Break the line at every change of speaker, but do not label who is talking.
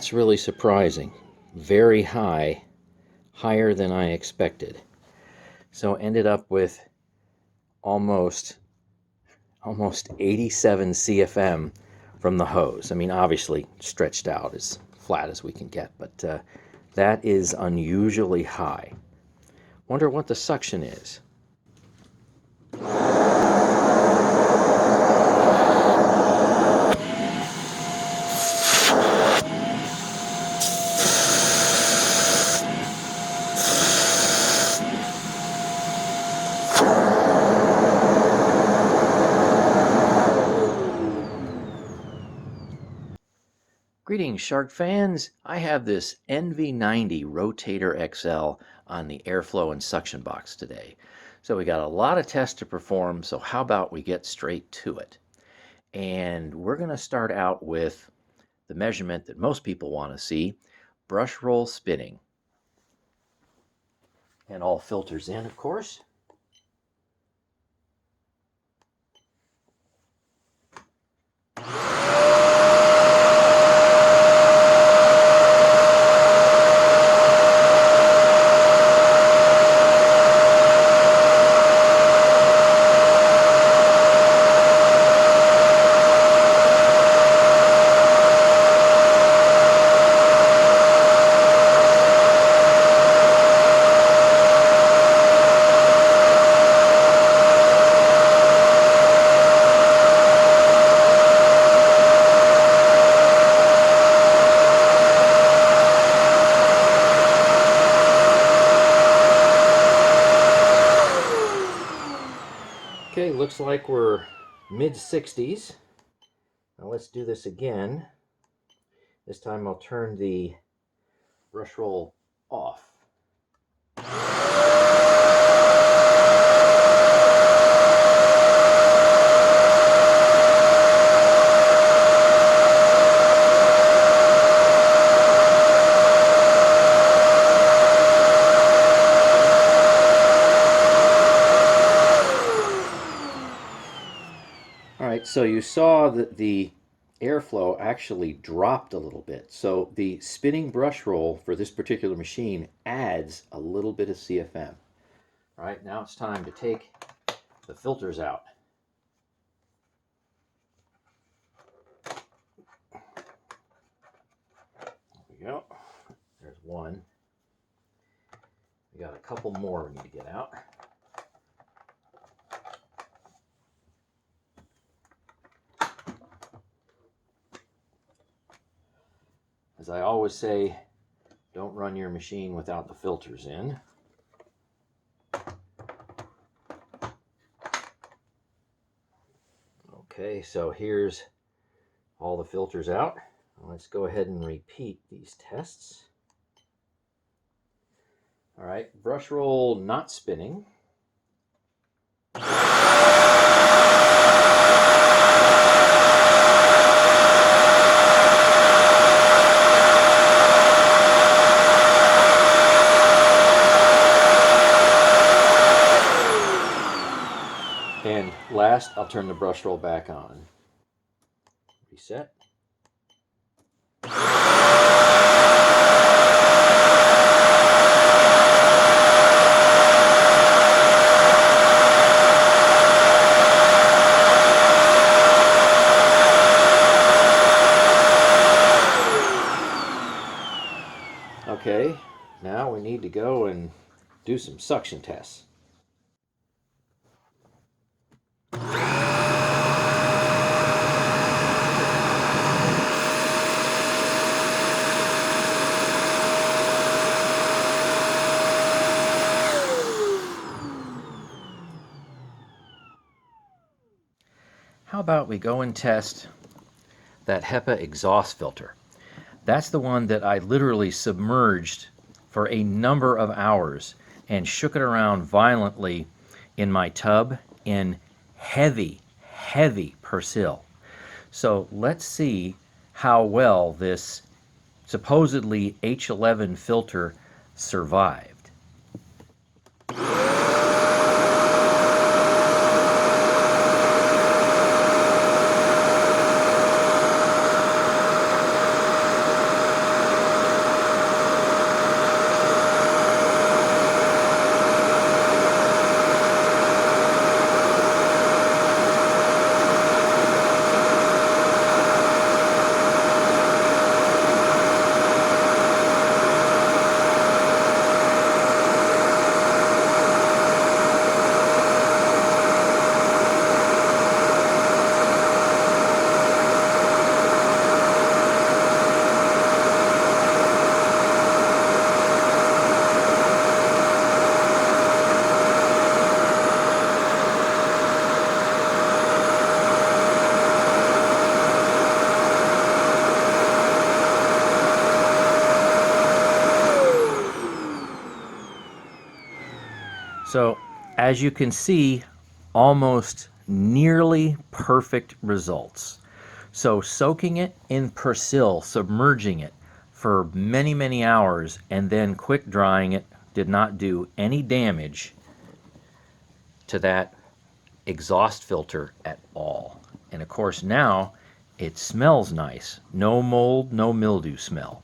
that's really surprising. Very high, higher than I expected. So ended up with almost 87 CFM from the hose. I mean, obviously stretched out as flat as we can get, but that is unusually high. Wonder what the suction is. Greetings, shark fans. I have this NV90 Rotator XL on the airflow and suction box today. So we got a lot of tests to perform, so how about we get straight to it? And we're going to start out with the measurement that most people want to see, brush roll spinning. And all filters in, of course. Okay, looks like we're mid-60s. Now let's do this again. This time I'll turn the brush roll off. Alright, so you saw that the airflow actually dropped a little bit. So the spinning brush roll for this particular machine adds a little bit of CFM. Alright, now it's time to take the filters out. There we go. There's one. We got a couple more we need to get out. As I always say, don't run your machine without the filters in. Okay, so here's all the filters out. Let's go ahead and repeat these tests. All right, brush roll not spinning. And last, I'll turn the brush roll back on. Reset. Okay, now we need to go and do some suction tests. How about we go and test that HEPA exhaust filter? That's the one that I literally submerged for a number of hours and shook it around violently in my tub in heavy, heavy Persil. So let's see how well this supposedly H11 filter survived. So as you can see, almost nearly perfect results. So soaking it in Persil, submerging it for many, many hours, and then quick drying it did not do any damage to that exhaust filter at all. And of course now it smells nice. No mold, no mildew smell.